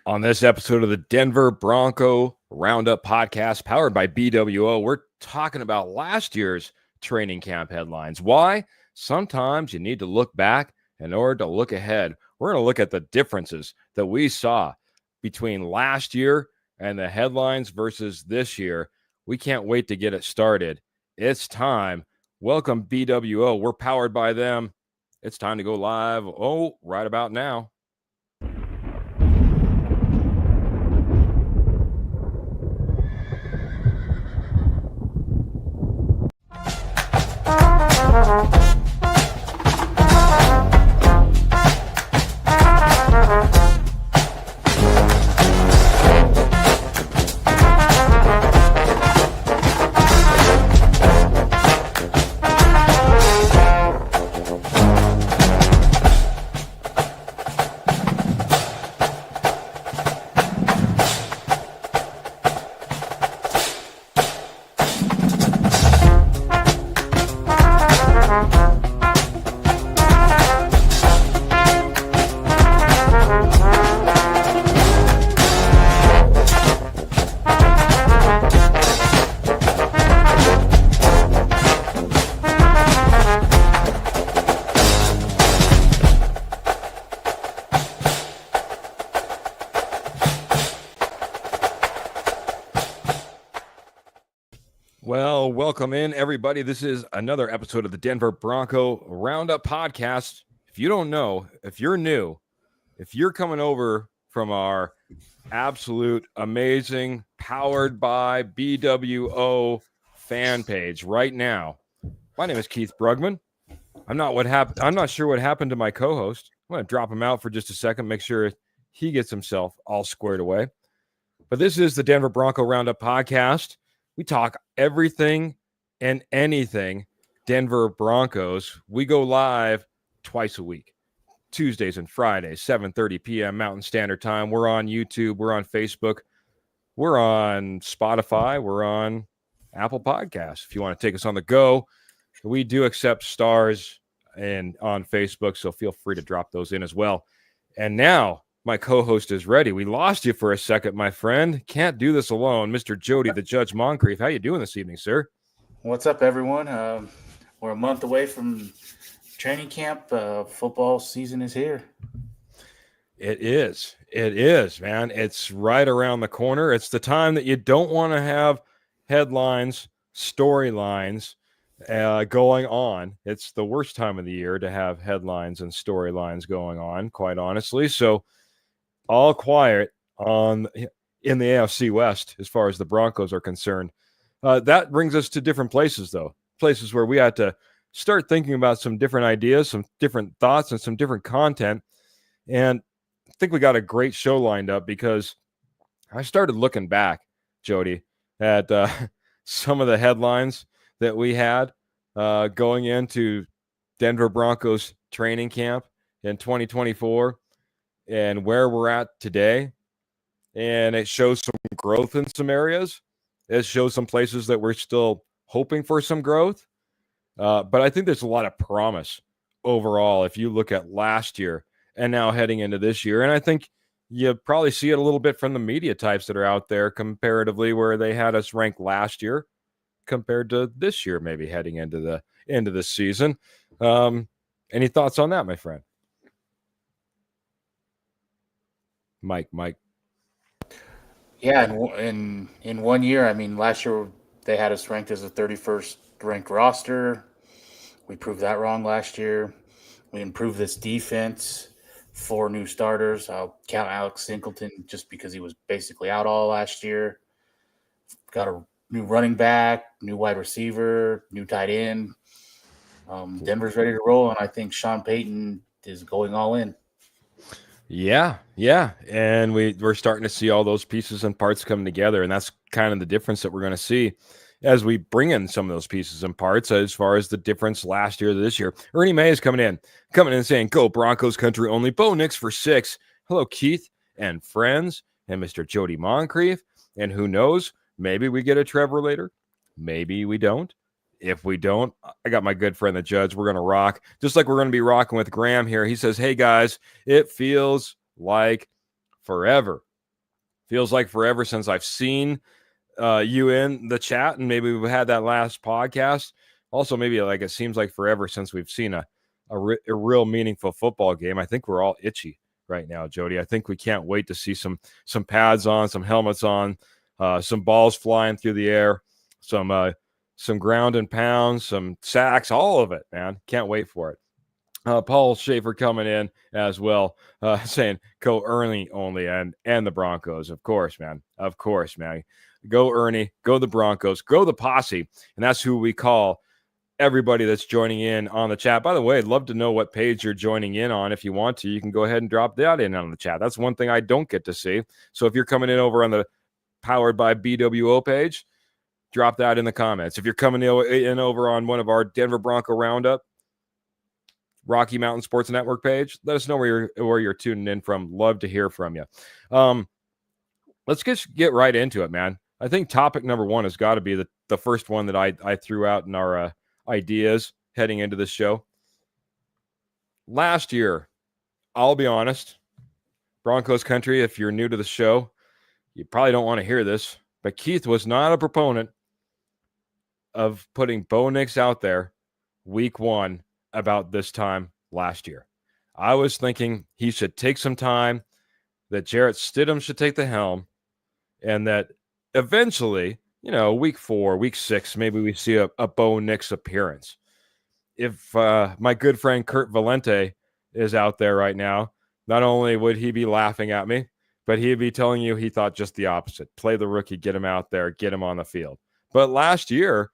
On this episode of the Denver Bronco Roundup podcast, powered by BWO, we're talking about last year's training camp headlines. Why? Sometimes you need to look back in order to look ahead. We're going to look at the differences that we saw between last year and the headlines versus this year. We can't wait to get it started. It's time. Welcome, BWO. We're powered by them. It's time to go live. Right about now. Well, welcome in, everybody. This is another episode of the Denver Bronco Roundup podcast. If you don't know, if you're new, if you're coming over from our absolute amazing, powered by BWO fan page right now, my name is Keith Brugman. I'm not sure what happened to my co-host. I'm going to drop him out for just a second, make sure he gets himself all squared away. But this is the Denver Bronco Roundup podcast. We talk everything and anything Denver Broncos. We go live twice a week, Tuesdays and Fridays, 7:30 p.m. Mountain Standard Time. We're on YouTube. We're on Facebook. We're on Spotify. We're on Apple Podcasts. If you want to take us on the go, we do accept stars and on Facebook, so feel free to drop those in as well. And now my co-host is ready. We lost you for a second, my friend. Can't do this alone. Mr. Jody, the Judge Moncrief. How you doing this evening, sir? What's up, everyone? We're a month away from training camp. Football season is here. It is, man. It's right around the corner. It's the time that you don't want to have headlines, storylines going on. It's the worst time of the year to have headlines and storylines going on, quite honestly. So all quiet in the AFC West as far as the Broncos are concerned. That brings us to different places, though. Places where we had to start thinking about some different ideas, some different thoughts, and some different content. And I think we got a great show lined up because I started looking back, Jody, at some of the headlines that we had going into Denver Broncos training camp in 2024. And where we're at today. And it shows some growth in some areas. It shows some places that we're still hoping for some growth. But I think there's a lot of promise overall if you look at last year and now heading into this year. And I think you probably see it a little bit from the media types that are out there comparatively where they had us ranked last year compared to this year, maybe heading into the end of the season. Any thoughts on that, my friend? Mike. Yeah, in 1 year, I mean, last year they had us ranked as the 31st ranked roster. We proved that wrong last year. We improved this defense. 4 new starters. I'll count Alex Singleton just because he was basically out all last year. Got a new running back, new wide receiver, new tight end. Denver's ready to roll, and I think Sean Payton is going all in. Yeah. And we're starting to see all those pieces and parts come together. And that's kind of the difference that we're going to see as we bring in some of those pieces and parts as far as the difference last year to this year. Ernie May is coming in saying, go Broncos country only. Bo Nix for 6. Hello, Keith and friends and Mr. Jody Moncrief. And who knows, maybe we get a Trevor later. Maybe we don't. If we don't, I got my good friend, the Judge. We're going to rock, just like we're going to be rocking with Graham here. He says, hey, guys, it feels like forever. Feels like forever since I've seen you in the chat, and maybe we've had that last podcast. Also, maybe like it seems like forever since we've seen a real meaningful football game. I think we're all itchy right now, Jody. I think we can't wait to see some pads on, some helmets on, some balls flying through the air, some ground and pounds, some sacks, all of it, man. Can't wait for it. Paul Schaefer coming in as well, saying go Ernie only and the Broncos. Of course, man. Of course, man. Go Ernie, go the Broncos, go the posse. And that's who we call everybody that's joining in on the chat. By the way, I'd love to know what page you're joining in on. If you want to, you can go ahead and drop that in on the chat. That's one thing I don't get to see. So if you're coming in over on the Powered by BWO page, drop that in the comments. If you're coming in over on one of our Denver Bronco Roundup, Rocky Mountain Sports Network page, let us know where you're tuning in from. Love to hear from you. Let's get right into it, man. I think topic number one has got to be the first one that I threw out in our ideas heading into this show. Last year, I'll be honest, Broncos country, if you're new to the show, you probably don't want to hear this, but Keith was not a proponent of putting Bo Nix out there week one about this time last year. I was thinking he should take some time, that Jarrett Stidham should take the helm, and that eventually, week 4, week 6, maybe we see a Bo Nix appearance. If my good friend Kurt Valente is out there right now, not only would he be laughing at me, but he'd be telling you he thought just the opposite. Play the rookie, get him out there, get him on the field. But last year,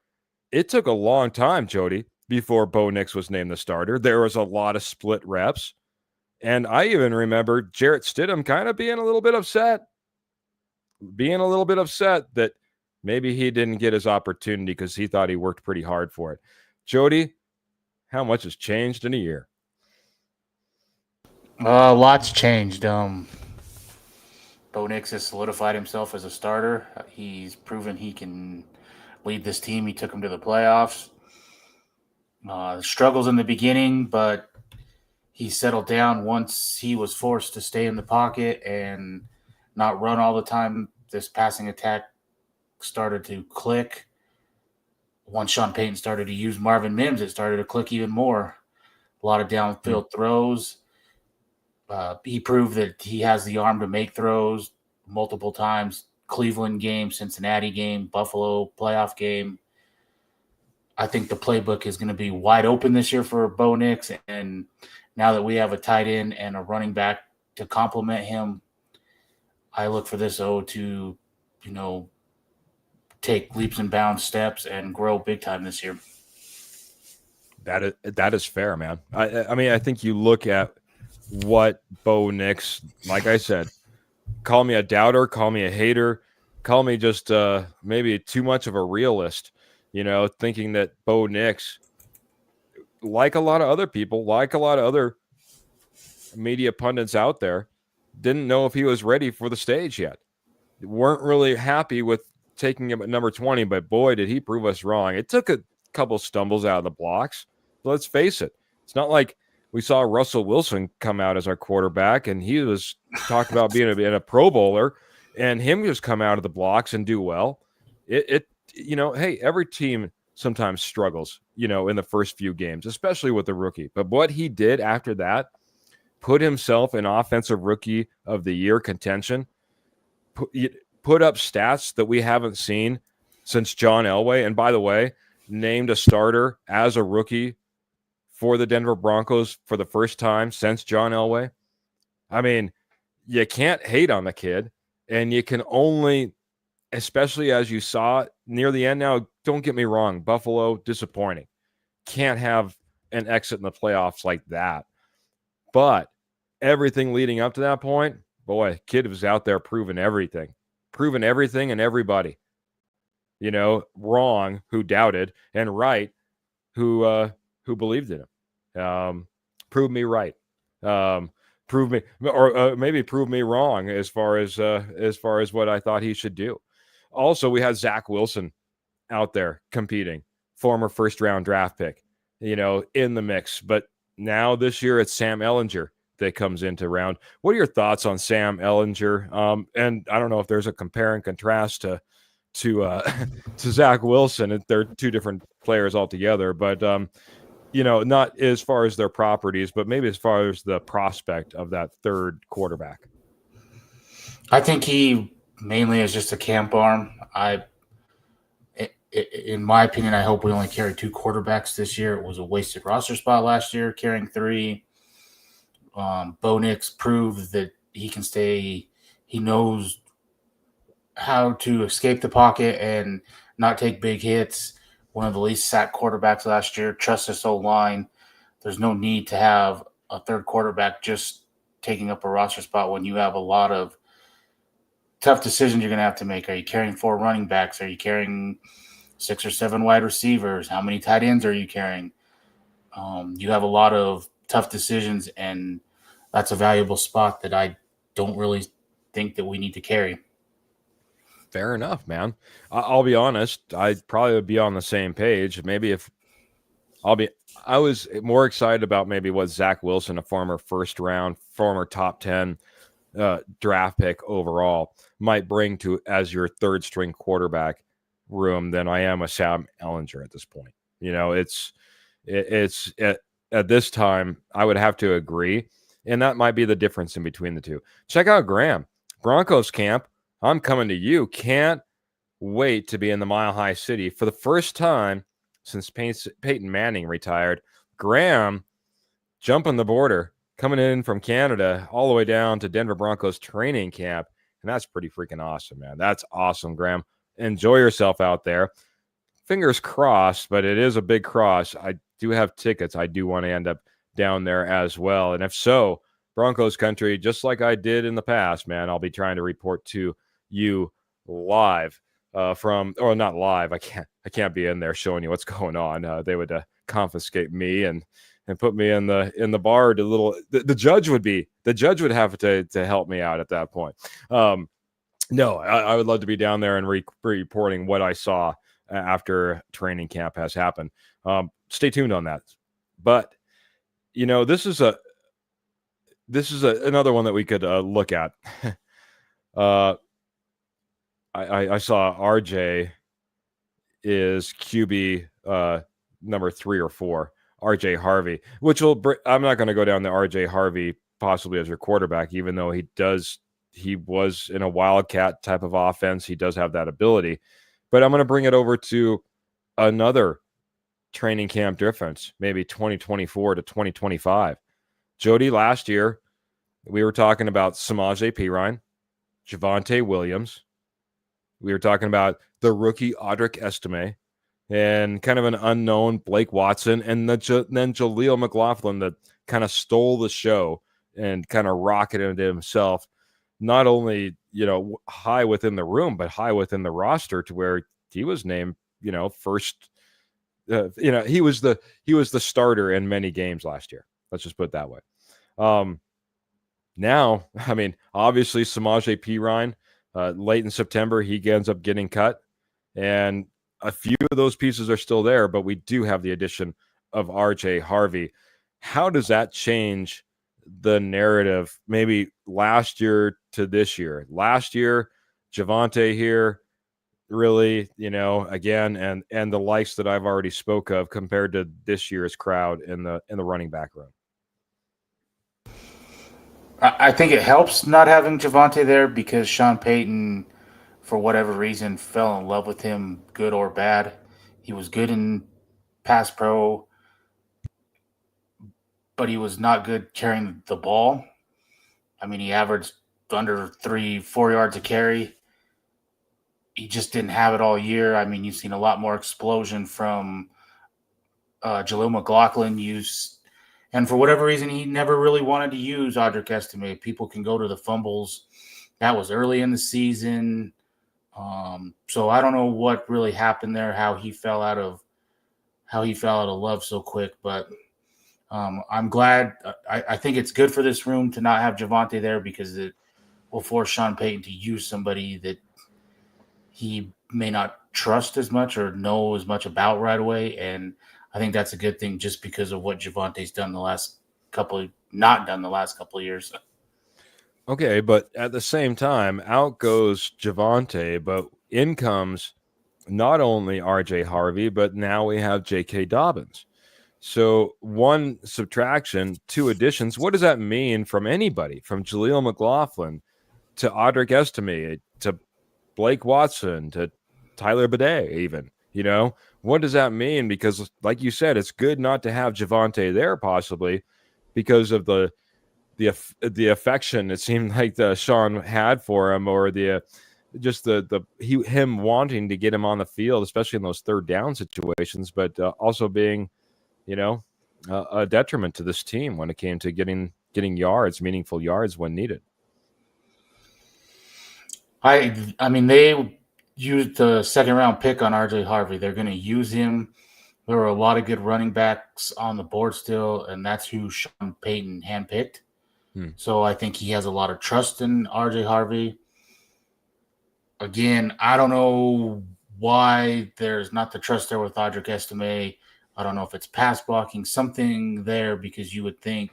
it took a long time, Jody, before Bo Nix was named the starter. There was a lot of split reps. And I even remember Jarrett Stidham kind of being a little bit upset that maybe he didn't get his opportunity because he thought he worked pretty hard for it. Jody, how much has changed in a year? Lots changed. Bo Nix has solidified himself as a starter. He's proven he can lead this team. He took him to the playoffs. Struggles in the beginning, but he settled down once he was forced to stay in the pocket and not run all the time. This passing attack started to click. Once Sean Payton started to use Marvin Mims, it started to click even more. A lot of downfield throws. He proved that he has the arm to make throws multiple times. Cleveland game, Cincinnati game, Buffalo playoff game. I think the playbook is going to be wide open this year for Bo Nix. And now that we have a tight end and a running back to complement him, I look for this to, take leaps and bounds steps and grow big time this year. That is fair, man. I mean, I think you look at what Bo Nix, like I said, call me a doubter, call me a hater, call me just maybe too much of a realist, thinking that Bo Nix, like a lot of other people, like a lot of other media pundits out there, didn't know if he was ready for the stage yet. Weren't really happy with taking him at number 20, but boy, did he prove us wrong. It took a couple stumbles out of the blocks. But let's face it. It's not like we saw Russell Wilson come out as our quarterback and he was talked about being a Pro Bowler and him just come out of the blocks and do well. Hey, every team sometimes struggles, in the first few games, especially with the rookie. But what he did after that, put himself in offensive rookie of the year contention, put up stats that we haven't seen since John Elway. And by the way, named a starter as a rookie for the Denver Broncos for the first time since John Elway. I mean, you can't hate on the kid, and you can only, especially as you saw near the end now, don't get me wrong, Buffalo, disappointing. Can't have an exit in the playoffs like that. But everything leading up to that point, boy, kid was out there proving everything and everybody. Wrong who doubted, and right who believed in him. Prove me right. Prove me, or maybe prove me wrong as far as what I thought he should do. Also, we had Zach Wilson out there competing, former first round draft pick, in the mix. But now this year it's Sam Ehlinger that comes into round. What are your thoughts on Sam Ellinger? And I don't know if there's a compare and contrast to to Zach Wilson. They're two different players altogether, but not as far as their properties, but maybe as far as the prospect of that third quarterback. I think he mainly is just a camp arm. In my opinion, I hope we only carry 2 quarterbacks this year. It was a wasted roster spot last year, carrying 3. Bo Nix proved that he can stay. He knows how to escape the pocket and not take big hits. One of the least sacked quarterbacks last year. Trust his whole line. There's no need to have a third quarterback just taking up a roster spot when you have a lot of tough decisions you're going to have to make. Are you carrying 4 running backs? Are you carrying 6 or 7 wide receivers? How many tight ends are you carrying? You have a lot of tough decisions, and that's a valuable spot that I don't really think that we need to carry. Fair enough, man. I'll be honest. I'd probably be on the same page. Maybe if I was more excited about maybe what Zach Wilson, a former first round, former top 10 draft pick overall, might bring to as your third string quarterback room than I am a Sam Ellinger at this point. It's at this time I would have to agree, and that might be the difference in between the two. Check out Graham, Broncos camp. I'm coming to you. Can't wait to be in the Mile High City for the first time since Peyton Manning retired. Graham jumping the border, coming in from Canada all the way down to Denver Broncos training camp. And that's pretty freaking awesome, man. That's awesome, Graham. Enjoy yourself out there. Fingers crossed, but it is a big cross. I do have tickets. I do want to end up down there as well. And if so, Broncos country, just like I did in the past, man, I'll be trying to report to you live or not live. I can't be in there showing you what's going on. They would confiscate me and put me in the bar. The judge would have to help me out at that point. No, I would love to be down there and reporting what I saw after training camp has happened. Stay tuned on that. But this is another one that we could look at. I saw RJ is QB number 3 or 4, RJ Harvey, which I'm not going to go down to RJ Harvey possibly as your quarterback, even though he was in a wildcat type of offense. He does have that ability, but I'm going to bring it over to another training camp difference, maybe 2024 to 2025. Jody, last year, we were talking about Samaje Perine, Javonte Williams. We were talking about the rookie Audric Estime and kind of an unknown Blake Watson, and then Jaleel McLaughlin that kind of stole the show and kind of rocketed himself, not only, high within the room, but high within the roster to where he was named, first, he was the starter in many games last year. Let's just put it that way. Now, I mean, obviously Samaje Perine, late in September, he ends up getting cut, and a few of those pieces are still there, but we do have the addition of RJ Harvey. How does that change the narrative maybe last year to this year? Last year, Javonte here, really, again, and the likes that I've already spoke of compared to this year's crowd in the running back room. I think it helps not having Javonte there because Sean Payton, for whatever reason, fell in love with him, good or bad. He was good in pass pro, but he was not good carrying the ball. I mean, he averaged under 3-4 yards a carry. He just didn't have it all year. I mean, you've seen a lot more explosion from Jaleel McLaughlin and for whatever reason, he never really wanted to use Audric Estime. People can go to the fumbles. That was early in the season. So I don't know what really happened there, how he fell out of love so quick. But I'm glad. I think it's good for this room to not have Javonte there because it will force Sean Payton to use somebody that he may not trust as much or know as much about right away. And I think that's a good thing just because of what Javonte's done the last not done the last couple of years. Okay, but at the same time, out goes Javante, but in comes not only RJ Harvey, but now we have J.K. Dobbins. So one subtraction, two additions. What does that mean from anybody, from Jaleel McLaughlin to Audric Estime to Blake Watson to Tyler Bidet, even? What does that mean? Because, like you said, it's good not to have Javante there, possibly because of the affection it seemed like Sean had for him, or him wanting to get him on the field, especially in those third down situations, but also being a detriment to this team when it came to getting meaningful yards when needed. I mean, they used the second round pick on RJ Harvey. They're going to use him. There were a lot of good running backs on the board still, and that's who Sean Payton handpicked. So I think he has a lot of trust in RJ Harvey. Again, I don't know why there's not the trust there with Audric Estime. I don't know if it's pass blocking, something there, because you would think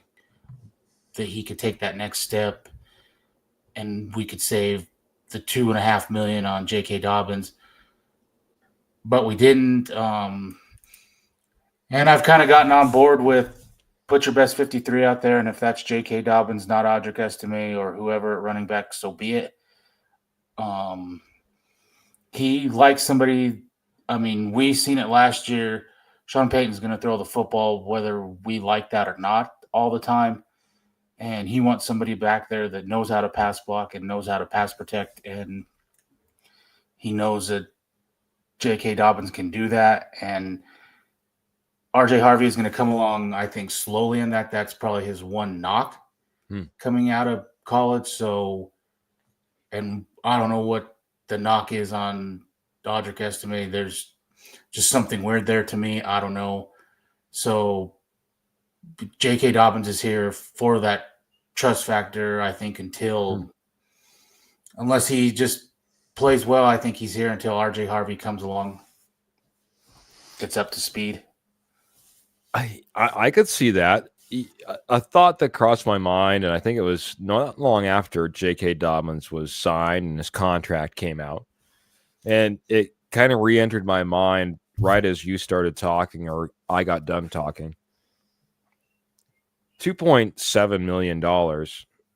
that he could take that next step and we could save the $2.5 million on J.K. Dobbins. But we didn't. And I've kind of gotten on board with put your best 53 out there, and if that's J.K. Dobbins, not Audric Estime or whoever at running back, so be it. He likes somebody. I mean, we seen it last year. Sean Payton's going to throw the football whether we like that or not all the time. And he wants somebody back there that knows how to pass block and knows how to pass protect. And he knows that J.K. Dobbins can do that. And RJ Harvey is going to come along, I think, slowly in that. That's probably his one knock coming out of college. So, and I don't know what the knock is on Audric Estime. There's just something weird there to me. I don't know. So J.K. Dobbins is here for that trust factor, I think, unless he just plays well, I think he's here until RJ Harvey comes along, gets up to speed. I could see that. A thought that crossed my mind, and I think it was not long after J.K. Dobbins was signed and his contract came out, and it kind of re-entered my mind right as you started talking, or I got done talking. $2.7 million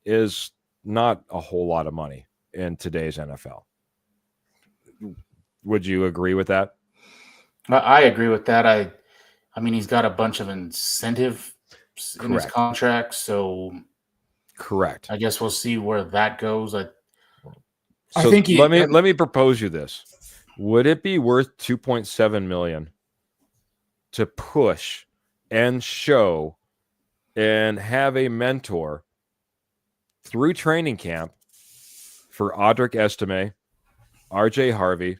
is not a whole lot of money in today's NFL. Would you agree with that? I agree with that. I mean, he's got a bunch of incentive in his contract, so correct. I guess we'll see where that goes. I think let me propose you this. Would it be worth $2.7 million to push and show and have a mentor through training camp for Audric Estime, RJ Harvey,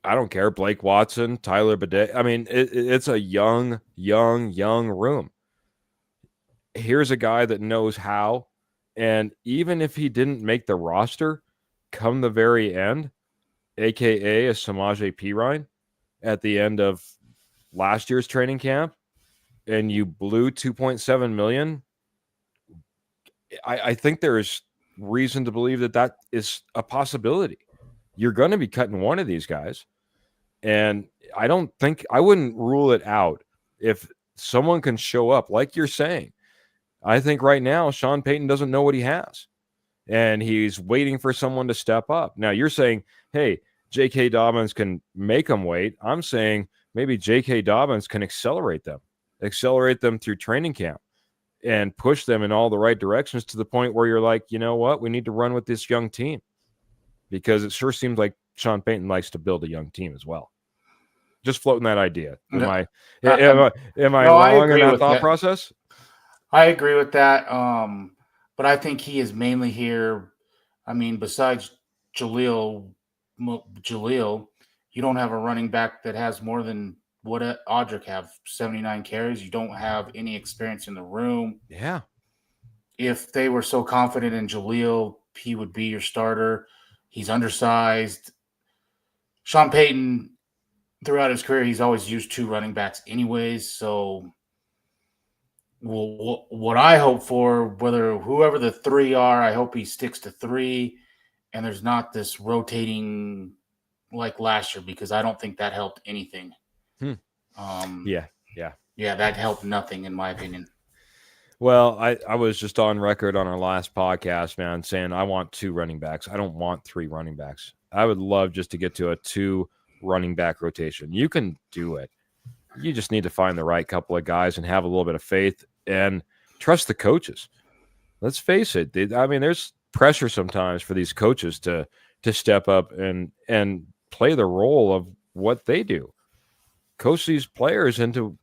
I don't care, Blake Watson, Tyler Bidet? I mean, it's a young room. Here's a guy that knows how, and even if he didn't make the roster come the very end, a.k.a. a Samaje Perine at the end of last year's training camp, and you blew $2.7 million, I think there's reason to believe that is a possibility. You're going to be cutting one of these guys, and I wouldn't rule it out if someone can show up, like you're saying. I think right now Sean Payton doesn't know what he has, and he's waiting for someone to step up. Now you're saying, hey, J.K. Dobbins can make them wait. I'm saying maybe J.K. Dobbins can accelerate them through training camp and push them in all the right directions to the point where you're like, you know what, we need to run with this young team, because it sure seems like Sean Payton likes to build a young team as well. Just floating that idea. Am I wrong in that thought process? I agree with that. But I think he is mainly here. I mean, besides Jaleel, you don't have a running back that has more than what Audric have, 79 carries. You don't have any experience in the room. Yeah. If they were so confident in Jaleel, he would be your starter. He's undersized. Sean Payton, throughout his career, he's always used two running backs anyways. So Well, what I hope for, whether whoever the three are, I hope he sticks to three, and there's not this rotating like last year because I don't think that helped anything. Hmm. Um, Yeah, yeah. yeah, that helped nothing in my opinion. Well, I was just on record on our last podcast, man, saying I want 2 running backs. I don't want 3 running backs. I would love just to get to a 2 running back rotation. You can do it. You just need to find the right couple of guys and have a little bit of faith and trust the coaches. Let's face it. There's pressure sometimes for these coaches to step up and play the role of what they do. Coach these players into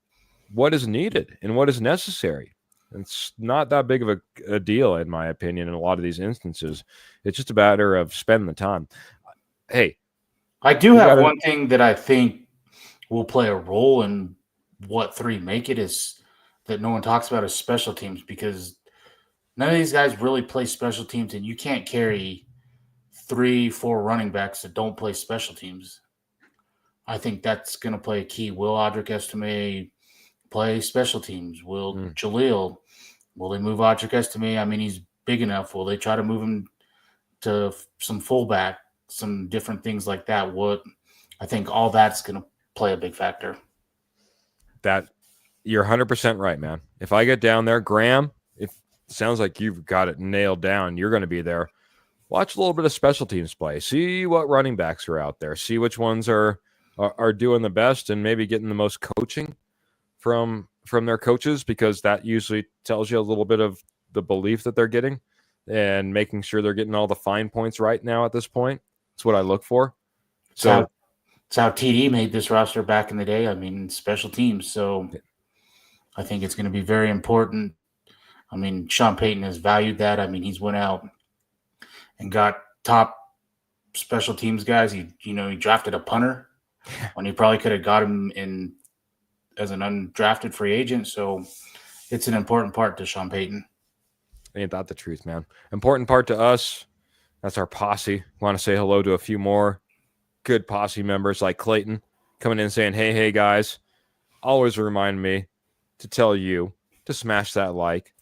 what is needed and what is necessary. It's not that big of a deal, in my opinion, in a lot of these instances. It's just a matter of spending the time. Hey, I do we have got to. one thing that I think will play a role in what three make it is that no one talks about is special teams because none of these guys really play special teams, and you can't carry 3, 4 running backs that don't play special teams. I think that's going to play a key. Will Audric Estime play special teams? Will Jaleel? Will they move Audric Estime? I mean, he's big enough. Will they try to move him to some fullback, some different things like that? What I think all that's going to play a big factor. That you're 100% right, man. If I get down there, Graham, if it sounds like you've got it nailed down, you're going to be there. Watch a little bit of special teams play. See what running backs are out there. See which ones are doing the best, and maybe getting the most coaching from their coaches, because that usually tells you a little bit of the belief that they're getting and making sure they're getting all the fine points right now at this point. That's what I look for. So it's how TD made this roster back in the day. I mean, special teams. So I think it's going to be very important. I mean, Sean Payton has valued that. I mean, he's went out and got top special teams guys. He drafted a punter when he probably could have got him in as an undrafted free agent. So it's an important part to Sean Payton. ain't that the truth, man? Important part to us. That's our posse. Want to say hello to a few more good posse members like Clayton coming in saying, hey, guys. Always remind me to tell you to smash that like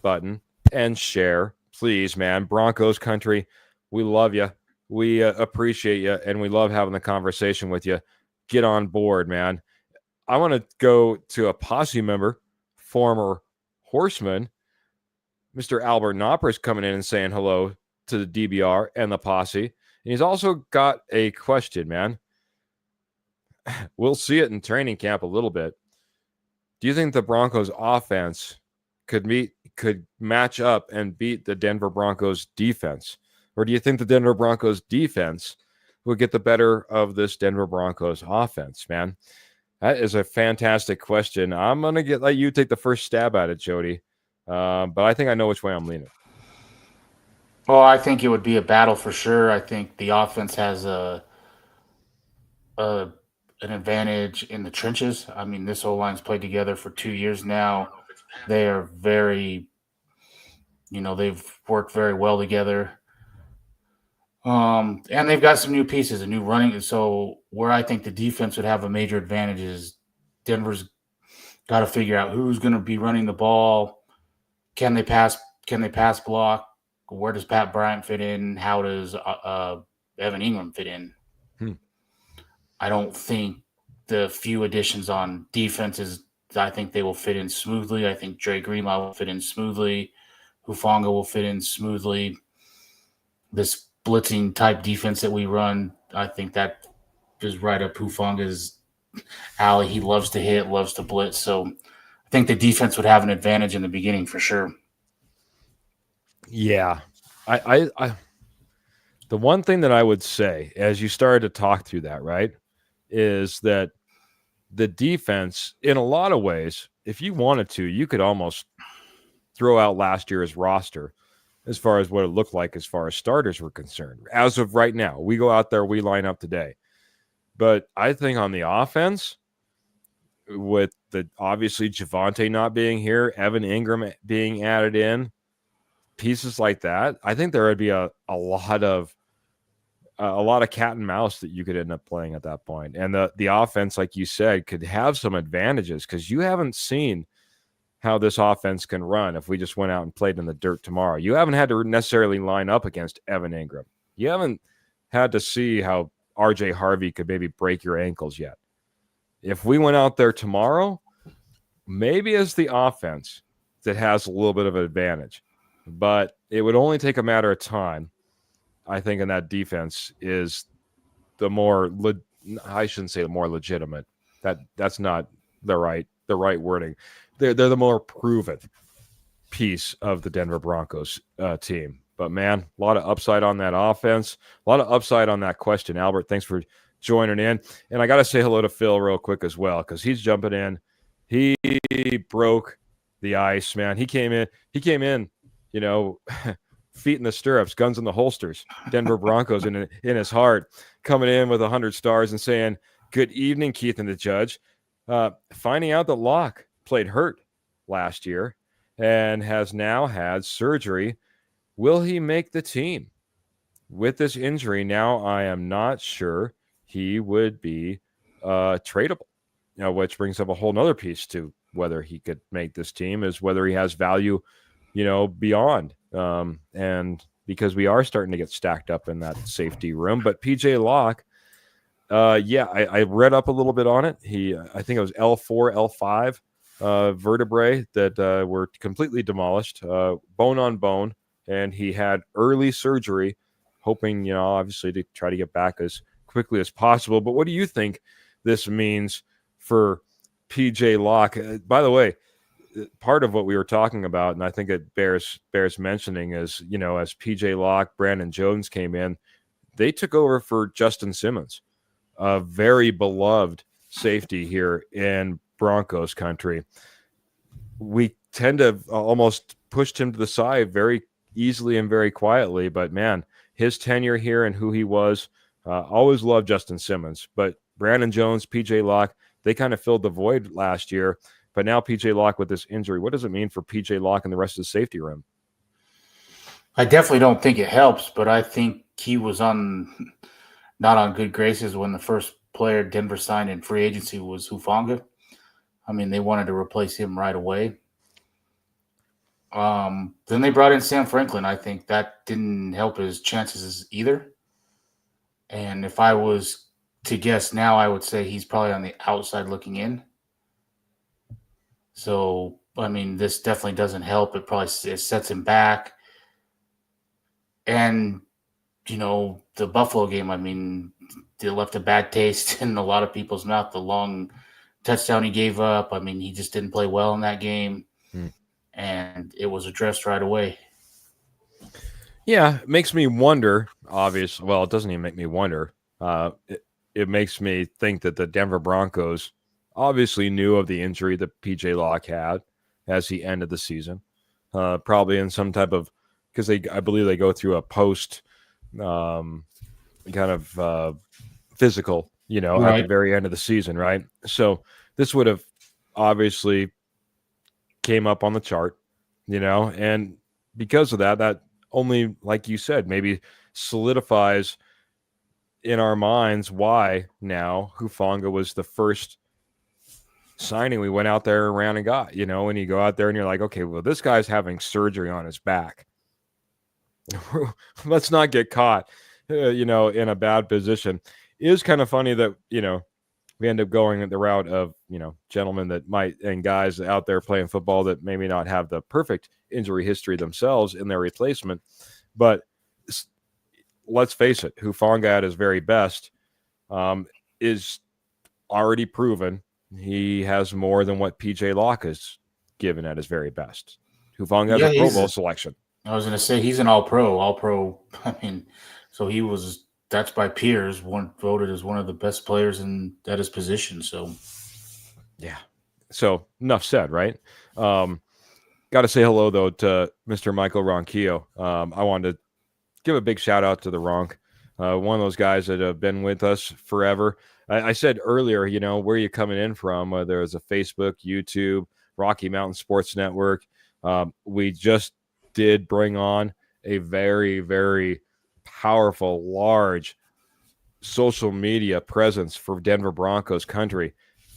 button and share. Please, man. Broncos country, we love you. We appreciate you, and we love having the conversation with you. Get on board, man. I want to go to a posse member, former horseman, Mr. Albert Knopper's coming in and saying hello to the DBR and the posse. And he's also got a question, man. We'll see it in training camp a little bit. Do you think the Broncos offense could match up and beat the Denver Broncos defense? Or do you think the Denver Broncos defense would get the better of this Denver Broncos offense, man? That is a fantastic question. I'm going to let you take the first stab at it, Jody. But I think I know which way I'm leaning. Well, I think it would be a battle for sure. I think the offense has an advantage in the trenches. I mean, this whole line's played together for 2 years now. They are very, they've worked very well together. And they've got some new pieces, a new running. So where I think the defense would have a major advantage is Denver's got to figure out who's going to be running the ball. Can they pass block? Where does Pat Bryant fit in? How does Evan Ingram fit in? I don't think the few additions on defenses, I think they will fit in smoothly. I think Dre Greenlaw will fit in smoothly. Hufanga will fit in smoothly. This blitzing type defense that we run, I think that is right up Hufanga's alley. He loves to hit, loves to blitz. So I think the defense would have an advantage in the beginning for sure. Yeah. I the one thing that I would say as you started to talk through that, right, is that the defense, in a lot of ways, if you wanted to, you could almost throw out last year's roster as far as what it looked like as far as starters were concerned. As of right now, we go out there, we line up today. But I think on the offense, with the obviously Javonte not being here, Evan Ingram being added in, pieces like that, I think there would be a lot of cat and mouse that you could end up playing at that point. And the offense, like you said, could have some advantages because you haven't seen how this offense can run if we just went out and played in the dirt tomorrow. You haven't had to necessarily line up against Evan Ingram. You haven't had to see how RJ Harvey could maybe break your ankles yet. If we went out there tomorrow, maybe as the offense that has a little bit of an advantage, but it would only take a matter of time. I think in that defense is the more I shouldn't say the more legitimate. That's not the right wording. They're the more proven piece of the Denver Broncos team. But man, a lot of upside on that offense, a lot of upside on that question. Albert, thanks for joining in. And I got to say hello to Phil real quick as well, because he's jumping in. He broke the ice, man. He came in, you know, feet in the stirrups, guns in the holsters, Denver Broncos in his heart, coming in with 100 stars and saying, "Good evening, Keith and the judge." Finding out that Locke played hurt last year and has now had surgery. Will he make the team? With this injury, now I am not sure he would be tradable. Now, which brings up a whole nother piece to whether he could make this team, is whether he has value, beyond. And because we are starting to get stacked up in that safety room. But PJ Locke, I read up a little bit on it. I think it was L4, L5 vertebrae that were completely demolished, bone on bone. And he had early surgery, hoping, obviously to try to get back as quickly as possible. But what do you think this means for PJ Locke? By the way, part of what we were talking about, and I think it bears mentioning, is, as PJ Locke, Brandon Jones came in, they took over for Justin Simmons, a very beloved safety here in Broncos country. We tend to almost pushed him to the side very easily and very quietly, but man, his tenure here and who he was, always loved Justin Simmons. But Brandon Jones, PJ Locke, they kind of filled the void last year. But now PJ Locke with this injury, what does it mean for PJ Locke and the rest of the safety room? I definitely don't think it helps, but I think he was not on good graces when the first player Denver signed in free agency was Hufanga. I mean, they wanted to replace him right away. Then they brought in Sam Franklin. I think that didn't help his chances either. And if I was to guess now, I would say he's probably on the outside looking in. So, I mean, this definitely doesn't help. It sets him back. And, the Buffalo game, I mean, it left a bad taste in a lot of people's mouth. The long touchdown he gave up, I mean, he just didn't play well in that game. And it was addressed right away. Yeah, it makes me wonder, obviously. Well, it doesn't even make me wonder. It makes me think that the Denver Broncos obviously knew of the injury that PJ Locke had as he ended the season. Probably in some type of, because I believe they go through a post kind of physical, Right. at the very end of the season, right? So this would have obviously came up on the chart, and because of that only, like you said, maybe solidifies in our minds why now Hufanga was the first signing we went out there around and got, when you go out there and you're like, okay, well, this guy's having surgery on his back. Let's not get caught, in a bad position. It is kind of funny that, we end up going the route of, gentlemen that might, and guys out there playing football that maybe not have the perfect injury history themselves in their replacement. But let's face it, Hufanga at his very best is already proven he has more than what PJ Locke has given at his very best. Hufanga has a Pro Bowl selection. I was going to say he's an all-pro. I mean, so that's by peers, voted as one of the best players at his position. So, yeah. So enough said, right? Got to say hello though to Mr. Michael Ronquillo. I wanted to give a big shout out to the Ronk, one of those guys that have been with us forever. I said earlier, where are you coming in from? Whether it's a Facebook, YouTube, Rocky Mountain Sports Network. We just did bring on a very, very powerful, large social media presence for Denver Broncos country.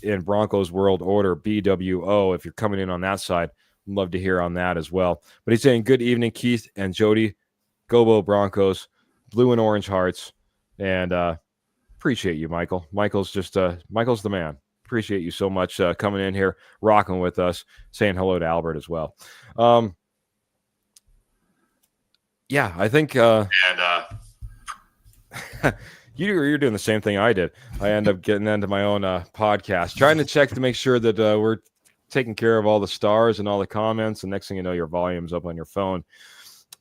in Broncos World Order, BWO. If you're coming in on that side, I'd love to hear on that as well. But he's saying, good evening, Keith and Jody. Go Broncos, blue and orange hearts. And appreciate you, Michael. Michael's the man. Appreciate you so much coming in here, rocking with us, saying hello to Albert as well. Yeah, I think you're doing the same thing I did. I end up getting into my own podcast, trying to check to make sure that we're taking care of all the stars and all the comments. And next thing you know, your volume's up on your phone.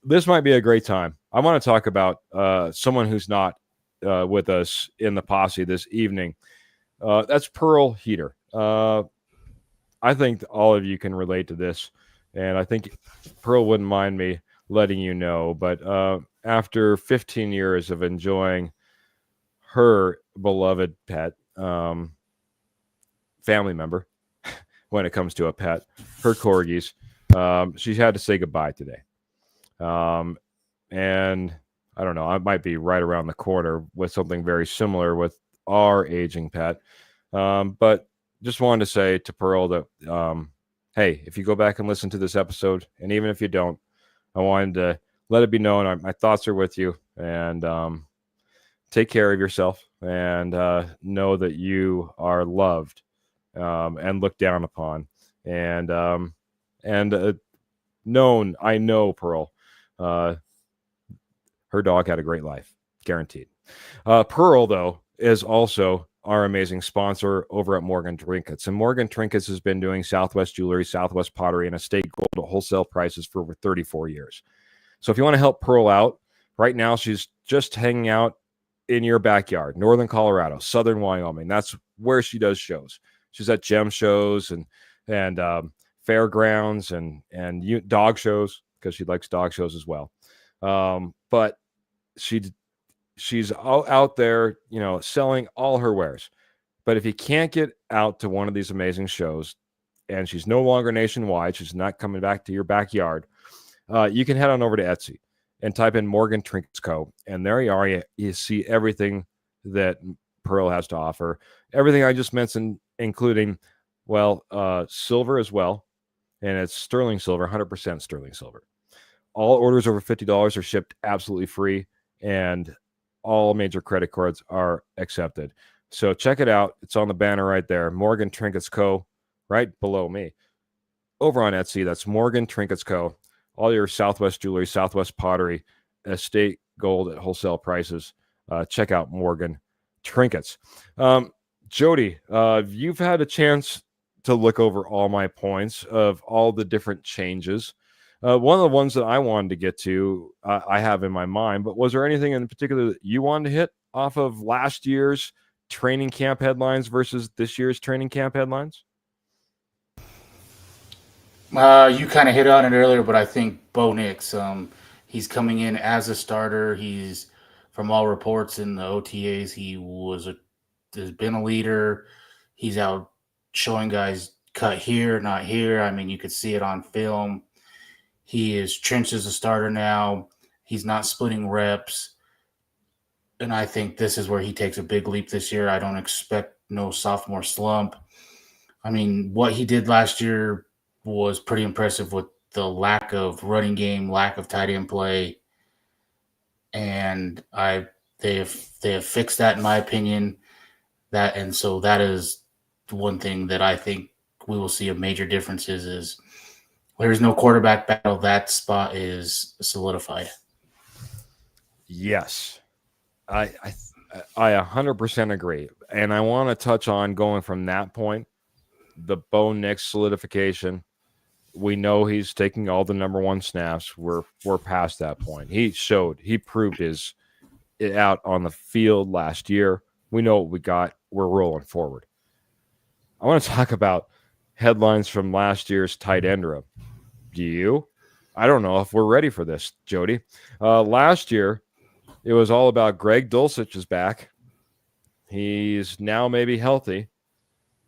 This might be a great time. I want to talk about someone who's not with us in the posse this evening. That's Pearl Heater. I think all of you can relate to this, and I think Pearl wouldn't mind me letting you know. But after 15 years of enjoying her beloved pet, family member, when it comes to a pet, her corgis, she's had to say goodbye today. And I don't know, I might be right around the corner with something very similar with our aging pet. But just wanted to say to Pearl that, hey, if you go back and listen to this episode, and even if you don't, I wanted to let it be known my thoughts are with you, and take care of yourself, and know that you are loved and looked down upon, and known. I know Pearl. Her dog had a great life, guaranteed. Pearl, though, is also our amazing sponsor over at Morgan Trinkets. And Morgan Trinkets has been doing Southwest Jewelry, Southwest Pottery, and Estate Gold at wholesale prices for over 34 years. So if you want to help Pearl out, right now she's just hanging out in your backyard, northern Colorado, southern Wyoming. That's where she does shows. She's at gem shows and fairgrounds and dog shows, because she likes dog shows as well. But she's all out there, selling all her wares. But if you can't get out to one of these amazing shows, and she's no longer nationwide, she's not coming back to your backyard, you can head on over to Etsy and type in Morgan Trinkets Co. And there you are. You see everything that Pearl has to offer. Everything I just mentioned, including, silver as well. And it's sterling silver, 100% sterling silver. All orders over $50 are shipped absolutely free, and all major credit cards are accepted. So check it out. It's on the banner right there. Morgan Trinkets Co. right below me. Over on Etsy, that's Morgan Trinkets Co. All your Southwest Jewelry, Southwest Pottery, Estate Gold at wholesale prices. Check out Morgan Trinkets. Jody, you've had a chance to look over all my points of all the different changes. One of the ones that I wanted to get to, I have in my mind, but was there anything in particular that you wanted to hit off of last year's training camp headlines versus this year's training camp headlines? You kind of hit on it earlier, but I think Bo Nix, he's coming in as a starter. He's, from all reports in the OTAs, has been a leader. He's out showing guys cut here, not here. I mean, you could see it on film. He is trenched as a starter now. He's not splitting reps. And I think this is where he takes a big leap this year. I don't expect no sophomore slump. I mean, what he did last year was pretty impressive with the lack of running game, lack of tight end play. And they have fixed that, in my opinion. So that is one thing that I think we will see a major difference is there's no quarterback battle. That spot is solidified. Yes, I 100% agree. And I want to touch on going from that point, the Bo Nix solidification. We know he's taking all the number one snaps. We're past that point. He proved it out on the field last year. We know what we got. We're rolling forward. I want to talk about headlines from last year's tight end room. Do you? I don't know if we're ready for this, Jody. Last year, it was all about Greg Dulcich is back. He's now maybe healthy.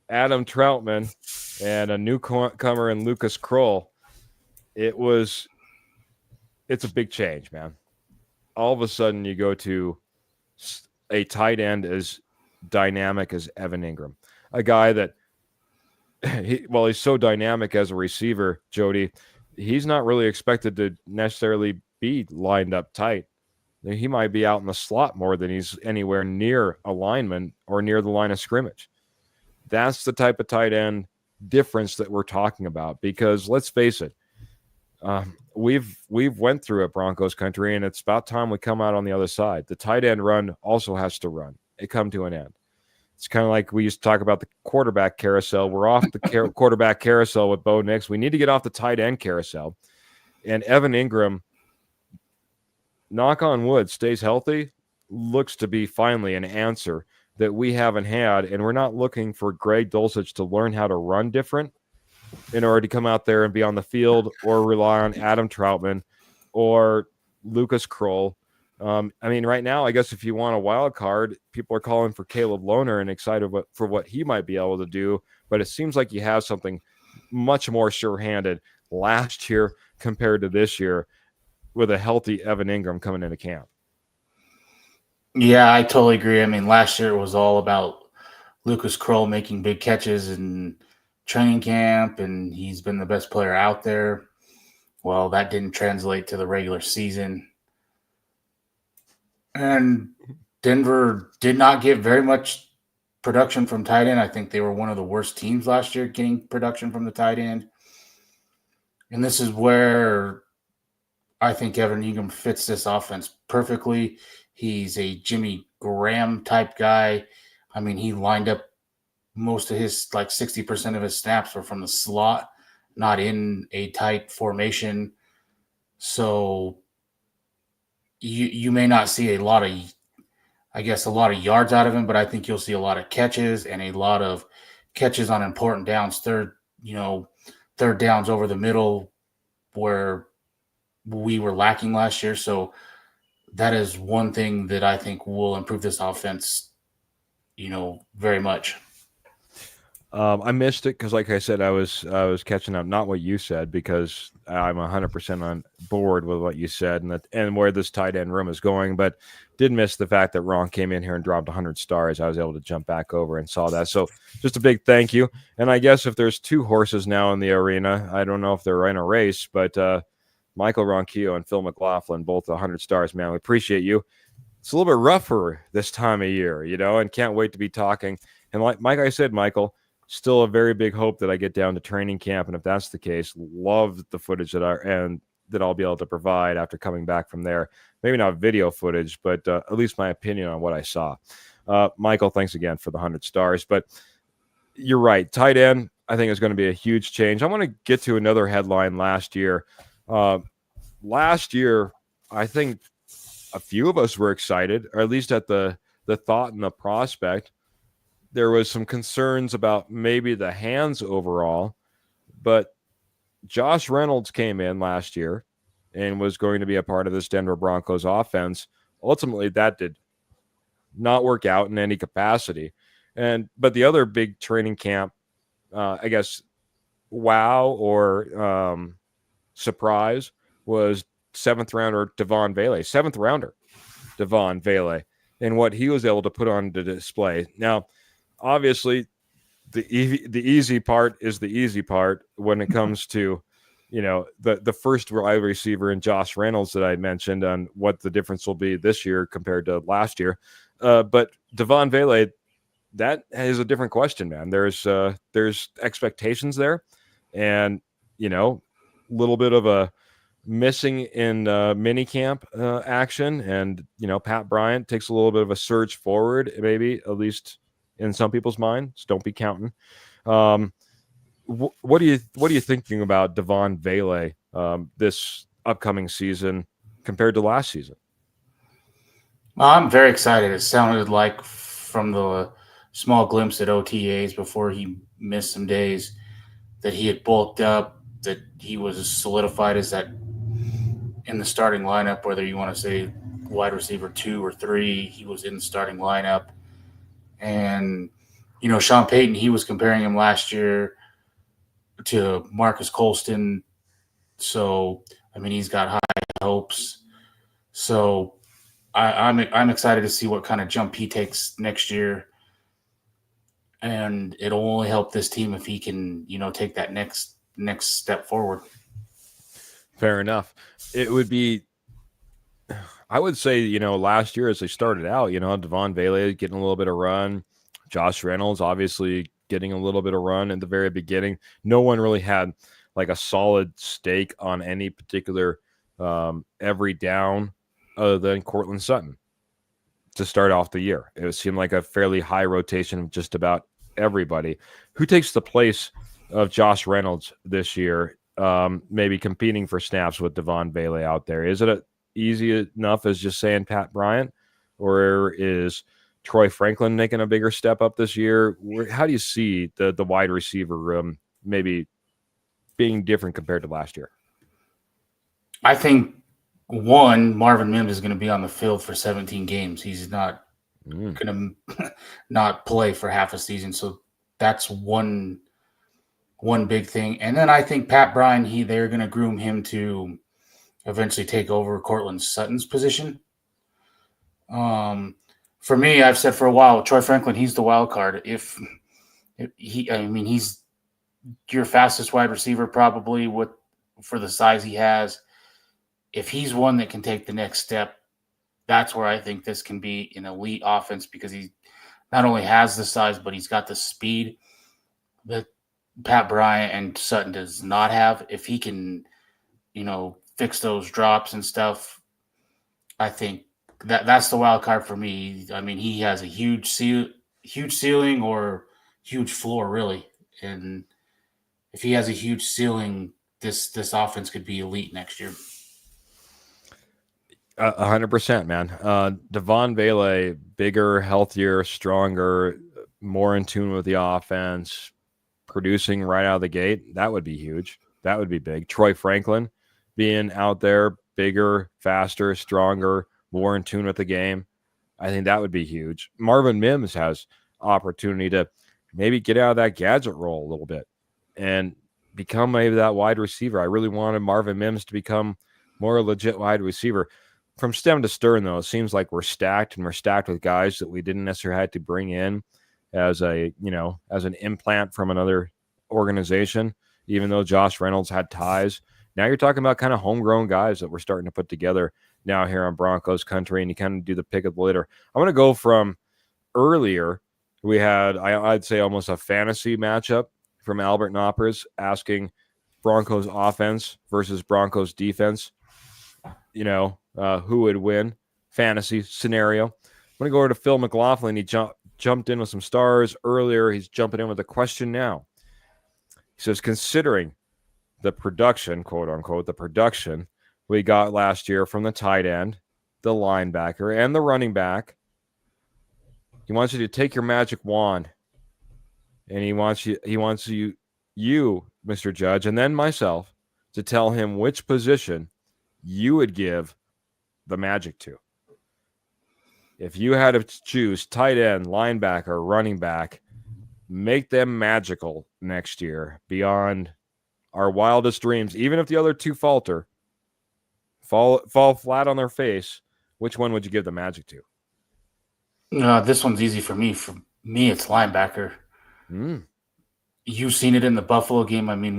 Adam Troutman and a newcomer in Lucas Kroll. It's a big change, man. All of a sudden, you go to a tight end as dynamic as Evan Ingram, a guy that He's so dynamic as a receiver, Jody. He's not really expected to necessarily be lined up tight. He might be out in the slot more than he's anywhere near a lineman or near the line of scrimmage. That's the type of tight end difference that we're talking about. Because let's face it, we've went through it, Broncos country, and it's about time we come out on the other side. The tight end run also has to run. It come to an end. It's kind of like we used to talk about the quarterback carousel. We're off the quarterback carousel with Bo Nix. We need to get off the tight end carousel. And Evan Ingram, knock on wood, stays healthy, looks to be finally an answer that we haven't had. And we're not looking for Greg Dulcich to learn how to run different in order to come out there and be on the field or rely on Adam Troutman or Lucas Kroll. I mean, right now, I guess if you want a wild card, people are calling for Caleb Lohner and excited for what he might be able to do. But it seems like you have something much more sure-handed last year compared to this year with a healthy Evan Ingram coming into camp. Yeah, I totally agree. I mean, last year it was all about Lucas Kroll making big catches in training camp, and he's been the best player out there. Well, that didn't translate to the regular season. And Denver did not get very much production from tight end. I think they were one of the worst teams last year getting production from the tight end. And this is where I think Evan Ingram fits this offense perfectly. He's a Jimmy Graham type guy. I mean, he lined up most of his, like 60% of his snaps were from the slot, not in a tight formation. So you may not see a lot of yards out of him, but I think you'll see a lot of catches and a lot of catches on important downs, third downs over the middle where we were lacking last year. So that is one thing that I think will improve this offense, very much. I missed it because, like I said, I was catching up. Not what you said, because I'm 100% on board with what you said and where this tight end room is going. But did miss the fact that Ron came in here and dropped 100 stars. I was able to jump back over and saw that. So just a big thank you. And I guess if there's two horses now in the arena, I don't know if they're in a race, but Michael Ronquillo and Phil McLaughlin, both 100 stars, man. We appreciate you. It's a little bit rougher this time of year, and can't wait to be talking. And like I said, Michael, still a very big hope that I get down to training camp. And if that's the case, love the footage that I'll be able to provide after coming back from there. Maybe not video footage, but at least my opinion on what I saw. Michael, thanks again for the 100 stars. But you're right. Tight end, I think, is going to be a huge change. I want to get to another headline last year. Last year, I think a few of us were excited, or at least at the thought and the prospect. There was some concerns about maybe the hands overall, but Josh Reynolds came in last year and was going to be a part of this Denver Broncos offense. Ultimately, that did not work out in any capacity. But the other big training camp, I guess, wow or surprise was seventh rounder Devon Vele, and what he was able to put on the display. Now, obviously, the easy part is the easy part when it comes to, the first wide receiver in Josh Reynolds that I mentioned on what the difference will be this year compared to last year. But Devon Vele, that is a different question, man. There's expectations there, and a little bit of a missing in mini camp action, and Pat Bryant takes a little bit of a surge forward, maybe, at least in some people's minds. Don't be counting. What are you thinking about Devon Vele this upcoming season compared to last season? Well, I'm very excited. It sounded like from the small glimpse at OTAs before he missed some days that he had bulked up, that he was solidified as that in the starting lineup, whether you want to say wide receiver 2 or 3, he was in the starting lineup. And, Sean Payton, he was comparing him last year to Marcus Colston. So, I mean, he's got high hopes. So I'm excited to see what kind of jump he takes next year. and it'll only help this team if he can, take that next step forward. Fair enough. It would be, I would say, last year as they started out, Devon Bailey getting a little bit of run, Josh Reynolds obviously getting a little bit of run at the very beginning. No one really had like a solid stake on any particular every down other than Cortland Sutton to start off the year. It seemed like a fairly high rotation of just about everybody. Who takes the place of Josh Reynolds this year? Maybe competing for snaps with Devon Bailey out there. Is it easy enough as just saying Pat Bryant, or is Troy Franklin making a bigger step up this year? How do you see the wide receiver room maybe being different compared to last year? I think Marvin Mims is going to be on the field for 17 games. He's not going to not play for half a season, so that's one big thing. And then I think Pat Bryant, they're going to groom him to eventually take over Cortland Sutton's position. For me, I've said for a while, Troy Franklin, he's the wild card. If he's your fastest wide receiver probably for the size he has. If he's one that can take the next step, that's where I think this can be an elite offense, because he not only has the size, but he's got the speed that Pat Bryant and Sutton does not have. If he can, fix those drops and stuff, I think that's the wild card for me. I mean, he has a huge ceiling or huge floor, really. And if he has a huge ceiling, this offense could be elite next year. 100%, man. Devon Bailey, bigger, healthier, stronger, more in tune with the offense, producing right out of the gate. That would be huge. That would be big. Troy Franklin being out there, bigger, faster, stronger, more in tune with the game. I think that would be huge. Marvin Mims has opportunity to maybe get out of that gadget role a little bit and become maybe that wide receiver. I really wanted Marvin Mims to become more a legit wide receiver. From stem to stern, though, it seems like we're stacked, and we're stacked with guys that we didn't necessarily have to bring in as as an implant from another organization, even though Josh Reynolds had ties. Now you're talking about kind of homegrown guys that we're starting to put together now here on Broncos country, and you kind of do the pick of the litter. I want to go from earlier. We had, I'd say, almost a fantasy matchup from Albert Knoppers asking Broncos offense versus Broncos defense, who would win, fantasy scenario. I'm going to go over to Phil McLaughlin. He jumped in with some stars earlier. He's jumping in with a question now. He says, considering the production, quote unquote, the production we got last year from the tight end, the linebacker, and the running back, he wants you to take your magic wand, and he wants you, Mr. Judge, and then myself, to tell him which position you would give the magic to. If you had to choose tight end, linebacker, running back, make them magical next year beyond our wildest dreams, even if the other two fall flat on their face, which one would you give the magic to? This one's easy for me. For me, it's linebacker. You've seen it in the Buffalo game. I mean,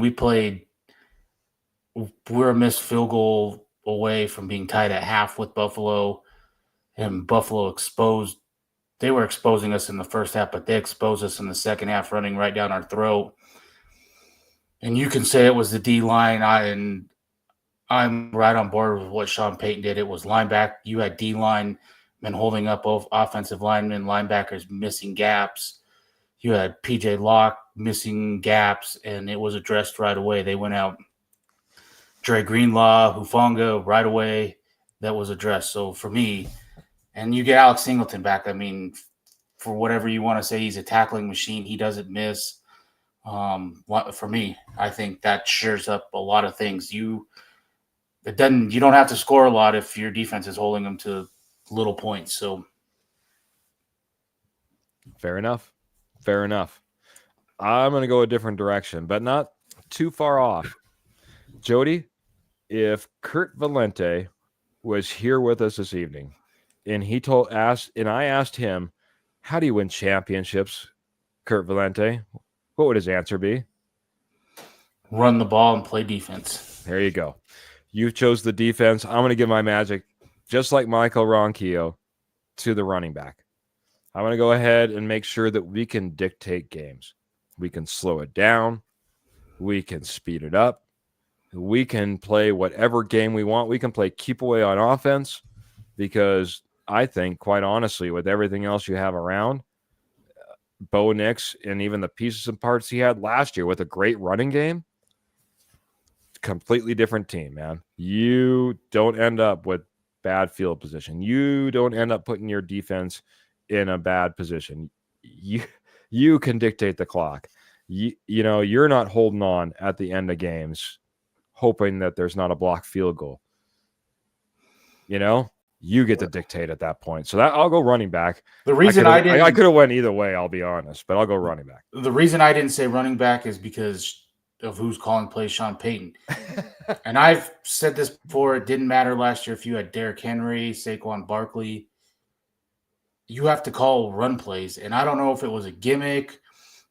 we're a missed field goal away from being tied at half with Buffalo, and Buffalo they were exposing us in the first half, but they exposed us in the second half, running right down our throat. And you can say it was the D-line, I'm right on board with what Sean Payton did. It was linebacker. You had D-line men holding up both offensive linemen, linebackers missing gaps. You had P.J. Locke missing gaps, and it was addressed right away. They went out. Dre Greenlaw, Hufanga, right away, that was addressed. So for me, and you get Alex Singleton back. I mean, for whatever you want to say, he's a tackling machine. He doesn't miss. For me, I think that shares up a lot of things. You don't have to score a lot if your defense is holding them to little points. So fair enough. I'm going to go a different direction, but not too far off. Jody, if Kurt Valente was here with us this evening, and I asked him, how do you win championships, Kurt Valente, what would his answer be? Run the ball and play defense. There you go. You chose the defense. I'm going to give my magic, just like Michael Ronquillo, to the running back. I'm going to go ahead and make sure that we can dictate games. We can slow it down. We can speed it up. We can play whatever game we want. We can play keep away on offense because I think, quite honestly, with everything else you have around, Bo Nix and even the pieces and parts he had last year with a great running game, completely different team, man. You don't end up with bad field position. You don't end up putting your defense in a bad position. You can dictate the clock. You're not holding on at the end of games hoping that there's not a blocked field goal. You get to dictate at that point. So that I'll go running back. The reason I could have went either way, I'll be honest, but I'll go running back. The reason I didn't say running back is because of who's calling plays, Sean Payton. And I've said this before, it didn't matter last year if you had Derrick Henry, Saquon Barkley. You have to call run plays. And I don't know if it was a gimmick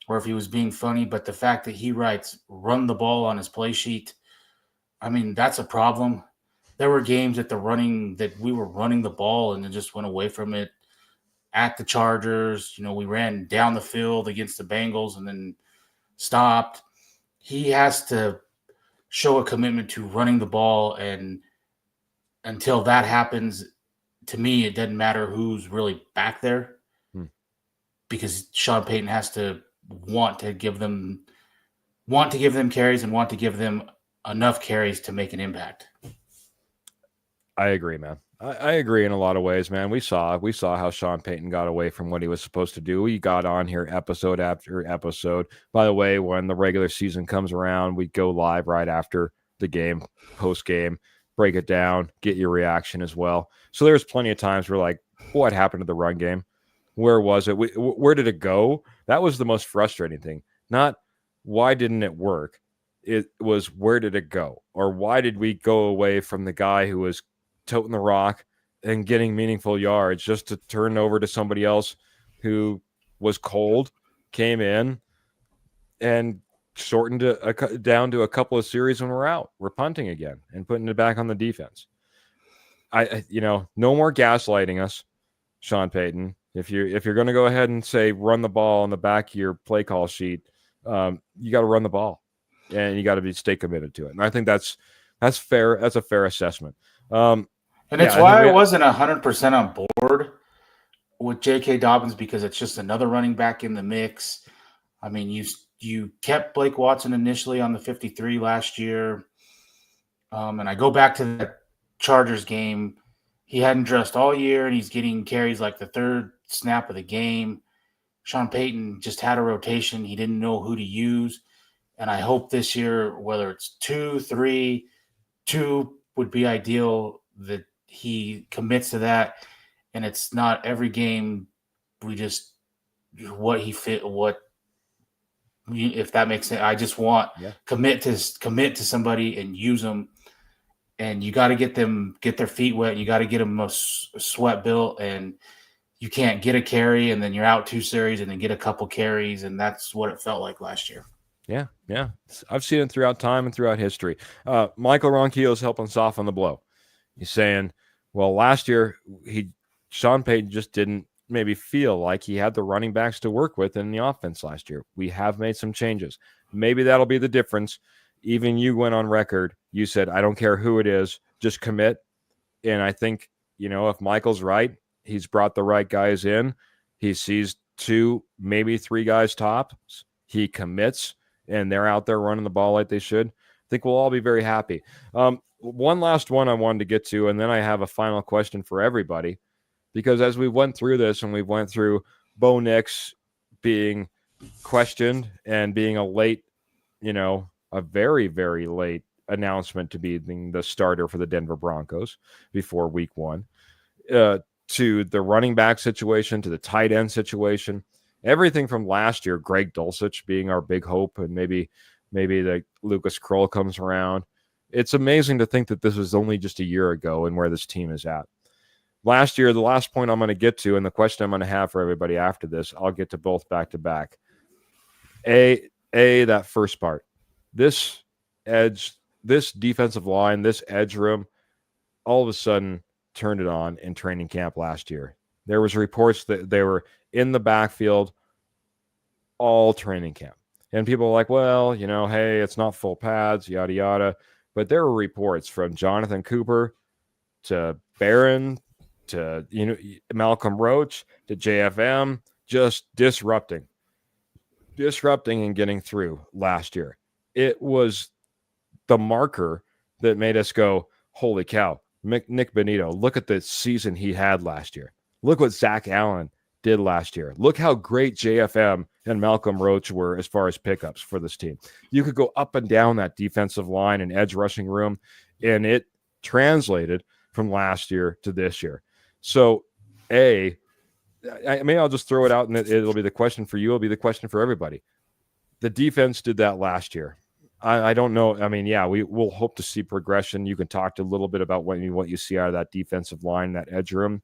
or if he was being funny, but the fact that he writes run the ball on his play sheet, I mean, that's a problem. There were games that we were running the ball and then just went away from it. At the Chargers, we ran down the field against the Bengals and then stopped. He has to show a commitment to running the ball, and until that happens, to me, it doesn't matter who's really back there because Sean Payton has to want to give them carries and want to give them enough carries to make an impact. I agree, man. I agree in a lot of ways, man. We saw how Sean Payton got away from what he was supposed to do. We got on here episode after episode. By the way, when the regular season comes around, we go live right after the game, post game, break it down, get your reaction as well. So there's plenty of times we're like, what happened to the run game? Where was it? Where did it go? That was the most frustrating thing. Not why didn't it work? It was where did it go? Or why did we go away from the guy who was toting the rock and getting meaningful yards just to turn over to somebody else who was cold, came in and shortened down to a couple of series when we're out. We're punting again and putting it back on the defense. No more gaslighting us, Sean Payton. If you're going to go ahead and say run the ball on the back of your play call sheet, you got to run the ball and you got to stay committed to it. And I think that's fair. That's a fair assessment. And it's why I wasn't 100% on board with J.K. Dobbins because it's just another running back in the mix. I mean, you kept Blake Watson initially on the 53 last year. And I go back to that Chargers game. He hadn't dressed all year, and he's getting carries like the third snap of the game. Sean Payton just had a rotation. He didn't know who to use. And I hope this year, whether it's 2, 3, 2 would be ideal, that he commits to that, and it's not every game we just if that makes sense. I just want commit to somebody and use them, and you got to get their feet wet. You got to get them a sweat built, and you can't get a carry and then you're out 2 series and then get a couple carries, and that's what it felt like last year. Yeah. I've seen it throughout time and throughout history. Michael Ronquillo is helping soften the blow. He's saying, well, last year Sean Payton just didn't maybe feel like he had the running backs to work with in the offense last year. We have made some changes. Maybe that'll be the difference. Even you went on record. You said, I don't care who it is, just commit. And I think, if Michael's right, he's brought the right guys in. He sees 2, maybe 3 guys tops. He commits, and they're out there running the ball like they should. I think we'll all be very happy. One last one I wanted to get to, and then I have a final question for everybody, because as we went through this and we went through Bo Nix being questioned and being a very, very late announcement to being the starter for the Denver Broncos before week 1, to the running back situation, to the tight end situation, everything from last year, Greg Dulcich being our big hope, and maybe the Lucas Kroll comes around. It's amazing to think that this was only just a year ago and where this team is at. Last year, the last point I'm going to get to, and the question I'm going to have for everybody after this, I'll get to both back to back. That first part, this edge, this defensive line, this edge room, all of a sudden turned it on in training camp last year. There was reports that they were in the backfield all training camp. And people were like, well, hey, it's not full pads, yada, yada. But there were reports from Jonathan Cooper to Barron to, Malcolm Roach to JFM, just disrupting and getting through last year. It was the marker that made us go, holy cow, Nick Bonito, look at the season he had last year. Look what Zach Allen did last year. Look how great JFM and Malcolm Roach were as far as pickups for this team. You could go up and down that defensive line and edge rushing room, and it translated from last year to this year. So, I'll just throw it out, and it'll be the question for you. It'll be the question for everybody. The defense did that last year. I don't know. I mean, yeah, we'll hope to see progression. You can talk a little bit about what you see out of that defensive line, that edge room.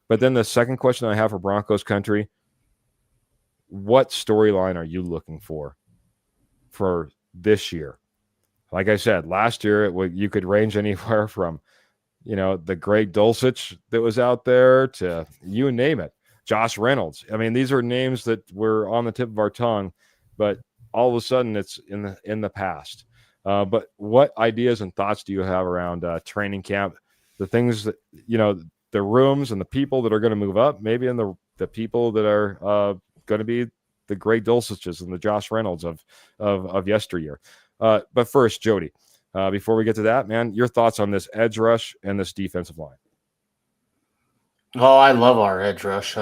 But then the second question I have for Broncos country, what storyline are you looking for this year? Like I said, last year, you could range anywhere from, the Greg Dulcich that was out there to you name it. Josh Reynolds. I mean, these are names that were on the tip of our tongue, but all of a sudden it's in the past. But what ideas and thoughts do you have around training camp? The things that, the rooms and the people that are going to move up, maybe in the people that are going to be the Greg Dulciches and the Josh Reynolds of yesteryear. But first, Jody, before we get to that, man, your thoughts on this edge rush and this defensive line. Oh, I love our edge rush.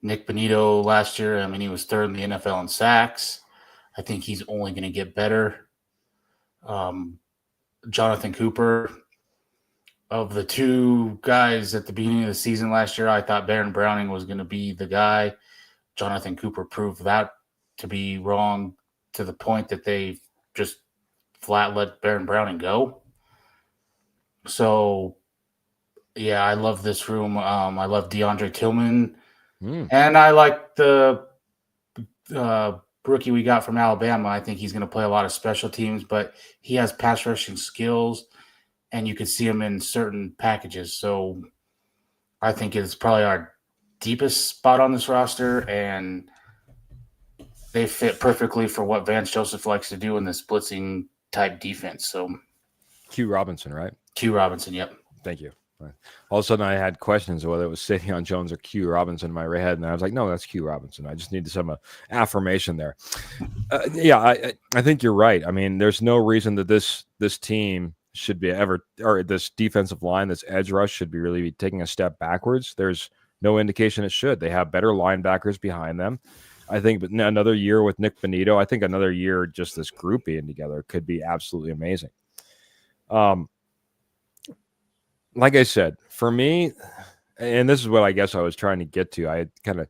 Nick Bonito last year, I mean, he was third in the NFL in sacks. I think he's only going to get better. Jonathan Cooper, of the two guys at the beginning of the season last year, I thought Baron Browning was going to be the guy. Jonathan Cooper proved that to be wrong to the point that they just flat let Baron Browning go. So, yeah, I love this room. I love DeAndre Tillman. And I like the rookie we got from Alabama. I think he's going to play a lot of special teams, but he has pass rushing skills, and you can see him in certain packages. So I think it's probably our deepest spot on this roster, and they fit perfectly for what Vance Joseph likes to do in this blitzing type defense. So Q Robinson, right? Q Robinson, yep. Thank you. All of a sudden, I had questions of whether it was Savion Jones or Q Robinson in my head, and I was like, "No, that's Q Robinson." I just needed some affirmation there. I think you're right. I mean, there's no reason that this team should be or this defensive line, this edge rush should be taking a step backwards. There's no indication it should. They have better linebackers behind them. I think, but another year with Nick Bonito, I think another year just this group being together could be absolutely amazing. Like I said, for me, and this is what I guess I was trying to get to, I kind of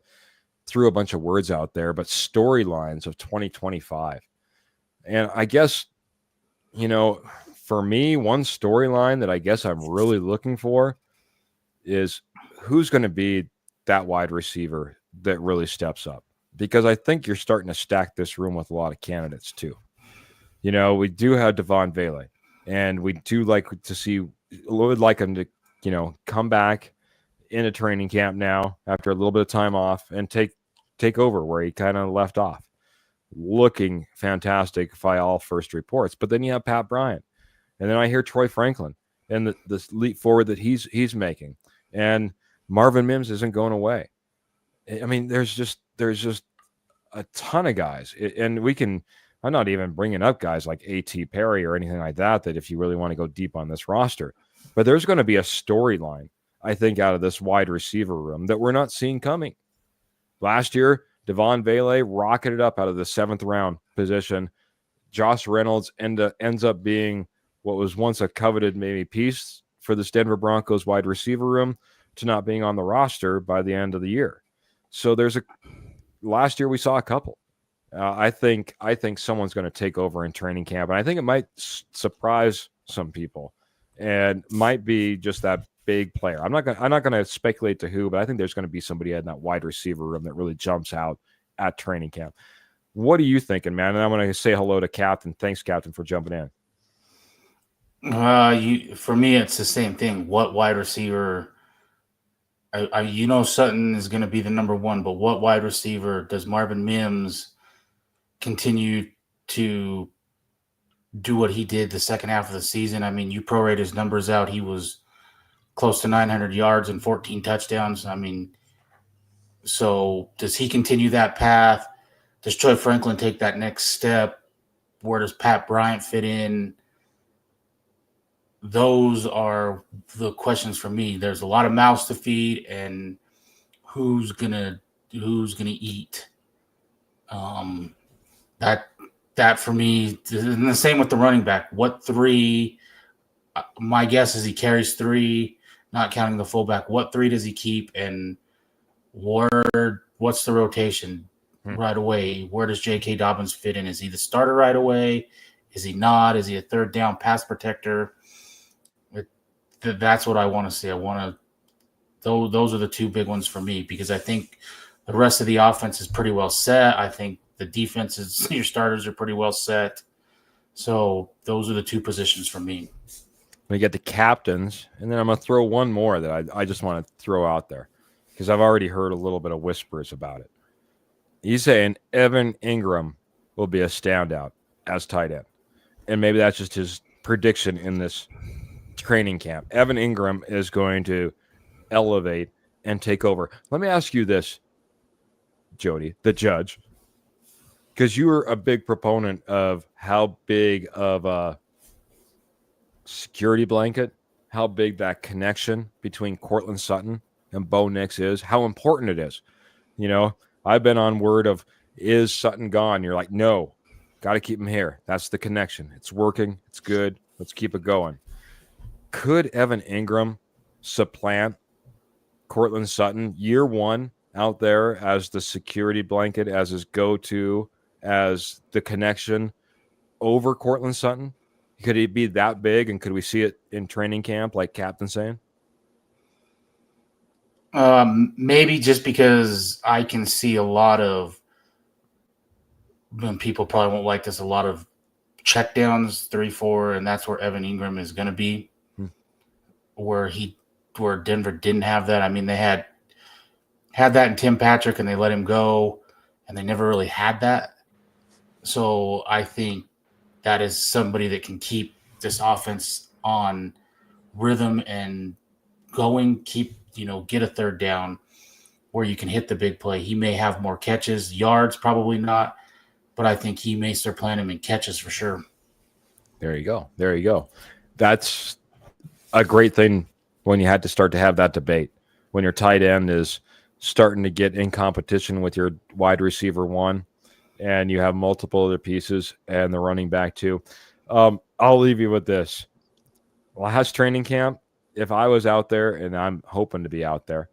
threw a bunch of words out there, but storylines of 2025. And I guess, for me, one storyline that I guess I'm really looking for is who's going to be that wide receiver that really steps up. Because I think you're starting to stack this room with a lot of candidates too. We do have Devon Vele, and we do like to see, would like him to, come back into training camp now after a little bit of time off and take over where he kind of left off. Looking fantastic by all first reports. But then you have Pat Bryant, and then I hear Troy Franklin and the leap forward that he's making, and Marvin Mims isn't going away. I mean, there's just a ton of guys, and I'm not even bringing up guys like A.T. Perry or anything like that if you really want to go deep on this roster. But there's going to be a storyline, I think, out of this wide receiver room that we're not seeing coming. Last year, Devon Vele rocketed up out of the 7th round position. Josh Reynolds ends up being what was once a coveted maybe piece for this Denver Broncos wide receiver room to not being on the roster by the end of the year. So last year we saw a couple. I think someone's going to take over in training camp, and I think it might surprise some people, and might be just that big player. I'm not going to speculate to who, but I think there's going to be somebody in that wide receiver room that really jumps out at training camp. What are you thinking, man? And I'm going to say hello to Captain. Thanks, Captain, for jumping in. For me, it's the same thing. What wide receiver? Sutton is going to be the number one, but what wide receiver does Marvin Mims continue to do what he did the second half of the season? I mean, you prorate his numbers out. He was close to 900 yards and 14 touchdowns. I mean, so does he continue that path? Does Troy Franklin take that next step? Where does Pat Bryant fit in? Those are the questions for me. There's a lot of mouths to feed, and who's gonna eat? Um, that for me, and the same with the running back. What three? My guess is he carries three, not counting the fullback. What three does he keep, and what's the rotation right away? Where does J.K. Dobbins fit in? Is he the starter right away? Is he not? Is he a third down pass protector? That's what I want to see. Those are the two big ones for me, because I think the rest of the offense is pretty well set. I think the defenses, your starters are pretty well set. So those are the two positions for me. We get the captains, and then I'm going to throw one more that I just want to throw out there because I've already heard a little bit of whispers about it. He's saying Evan Ingram will be a standout as tight end. And maybe that's just his prediction in this training camp. Evan Ingram is going to elevate and take over. Let me ask you this, Jody, the judge, because you were a big proponent of how big of a security blanket, how big that connection between Cortland Sutton and Bo Nix is, how important it is. You know, I've been on word of, is Sutton gone? You're like, no, got to keep him here. That's the connection. It's working. It's good. Let's keep it going. Could Evan Ingram supplant Cortland Sutton year one out there as the security blanket, as his go-to, as the connection over Cortland Sutton? Could he be that big, and could we see it in training camp, like Captain's saying? Maybe just because I can see a lot of, and people probably won't like this, a lot of checkdowns, 3-4, and that's where Evan Ingram is going to be. Where Denver didn't have that. I mean, they had that in Tim Patrick, and they let him go, and they never really had that. So I think that is somebody that can keep this offense on rhythm and going, get a third down where you can hit the big play. He may have more catches, yards, probably not, but I think he may start playing him in catches for sure. There you go. There you go. That's a great thing when you had to start to have that debate, when your tight end is starting to get in competition with your wide receiver one, and you have multiple other pieces and the running back too. I'll leave you with this. Last training camp, if I was out there, and I'm hoping to be out there,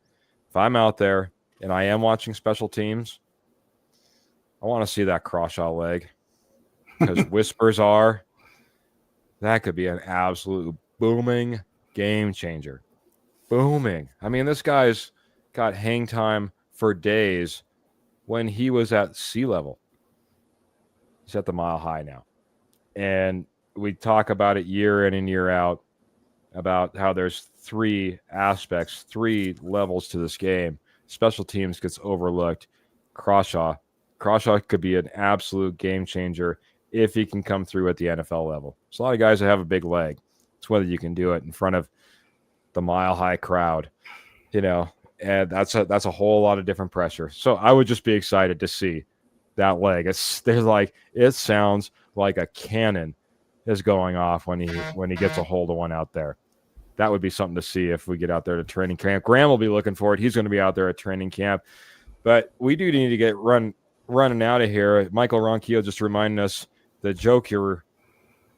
if I'm out there and I am watching special teams, I want to see that Crawshaw leg, because whispers are that could be an absolute booming game changer. Booming. I mean, this guy's got hang time for days when he was at sea level. He's at the mile high now. And we talk about it year in and year out about how there's three aspects, three levels to this game. Special teams gets overlooked. Crawshaw could be an absolute game changer if he can come through at the NFL level. There's a lot of guys that have a big leg. It's whether you can do it in front of the mile high crowd, and that's a whole lot of different pressure. So I would just be excited to see that leg. It sounds like a cannon is going off when he gets a hold of one out there. That would be something to see if we get out there to training camp. Graham will be looking for it. He's going to be out there at training camp. But we do need to get running out of here. Michael Ronquillo just reminding us the Joker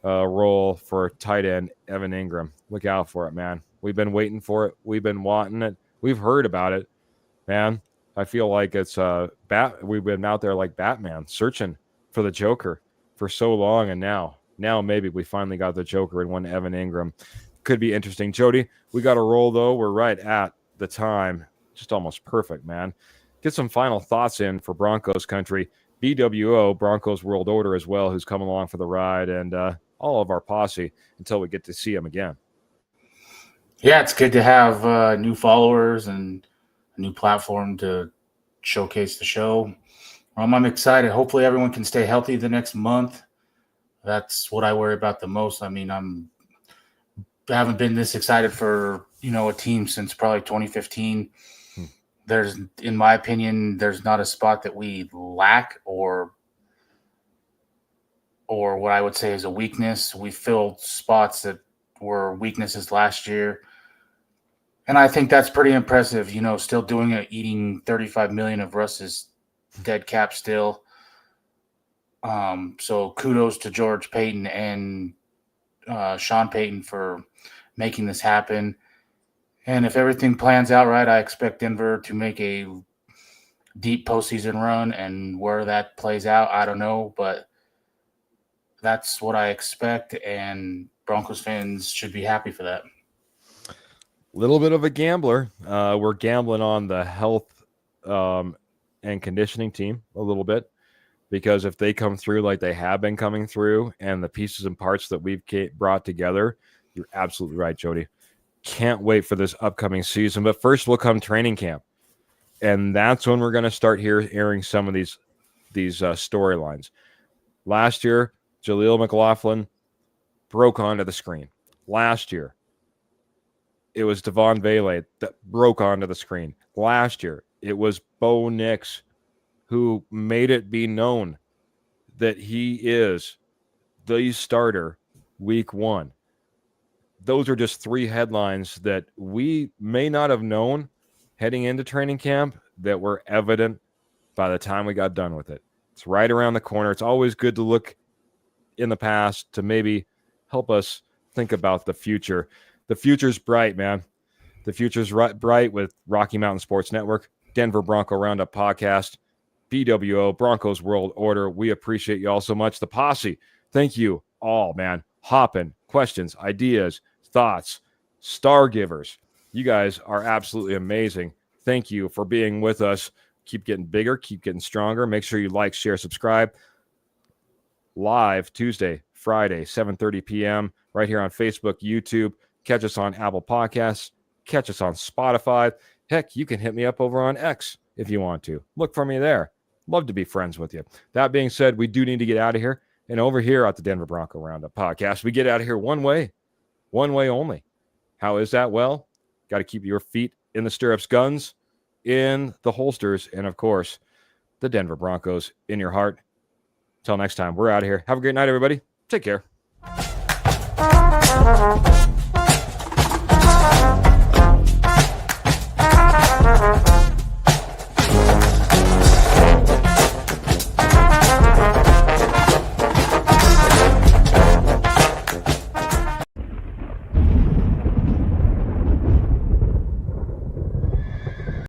role for tight end Evan Ingram. Look out for it, man. We've been waiting for it. We've been wanting it. We've heard about it, man. I feel like it's we've been out there like Batman searching for the Joker for so long, and now maybe we finally got the Joker in one Evan Ingram. Could be interesting. Jody, we got to roll, though. We're right at the time. Just almost perfect, man. Get some final thoughts in for Broncos country. BWO, Broncos World Order as well, who's come along for the ride, and all of our posse until we get to see him again. Yeah, it's good to have new followers and a new platform to showcase the show. I'm excited. Hopefully everyone can stay healthy the next month. That's what I worry about the most. I mean, I haven't been this excited for, a team since probably 2015. There's, in my opinion, there's not a spot that we lack or what I would say is a weakness. We filled spots that were weaknesses last year. And I think that's pretty impressive, still doing it, eating 35 million of Russ's dead cap still. So kudos to George Payton and Sean Payton for making this happen. And if everything plans out right, I expect Denver to make a deep postseason run. And where that plays out, I don't know, but that's what I expect. And Broncos fans should be happy for that. Little bit of a gambler. We're gambling on the health and conditioning team a little bit, because if they come through like they have been coming through and the pieces and parts that we've brought together, you're absolutely right, Jody. Can't wait for this upcoming season. But first will come training camp. And that's when we're going to start airing some of these storylines. Last year, Jaleel McLaughlin broke onto the screen. Last year, it was Devon Vele that broke onto the screen. Last year, it was Bo Nix who made it be known that he is the starter week 1. Those are just 3 headlines that we may not have known heading into training camp that were evident by the time we got done with it. It's right around the corner. It's always good to look in the past to maybe help us think about the future. The future's bright, man. The future's bright with Rocky Mountain Sports Network, Denver Bronco Roundup Podcast, BWO, Broncos World Order. We appreciate you all so much. The posse, thank you all, man. Hopping, questions, ideas, thoughts, star givers. You guys are absolutely amazing. Thank you for being with us. Keep getting bigger, keep getting stronger. Make sure you like, share, subscribe. Live Tuesday, Friday, 7:30 p.m. right here on Facebook, YouTube. Catch us on Apple Podcasts. Catch us on Spotify. Heck, you can hit me up over on X if you want to. Look for me there. Love to be friends with you. That being said, we do need to get out of here. And over here at the Denver Bronco Roundup Podcast, we get out of here one way only. How is that? Well, got to keep your feet in the stirrups, guns in the holsters, and of course, the Denver Broncos in your heart. Till next time, we're out of here. Have a great night, everybody. Take care.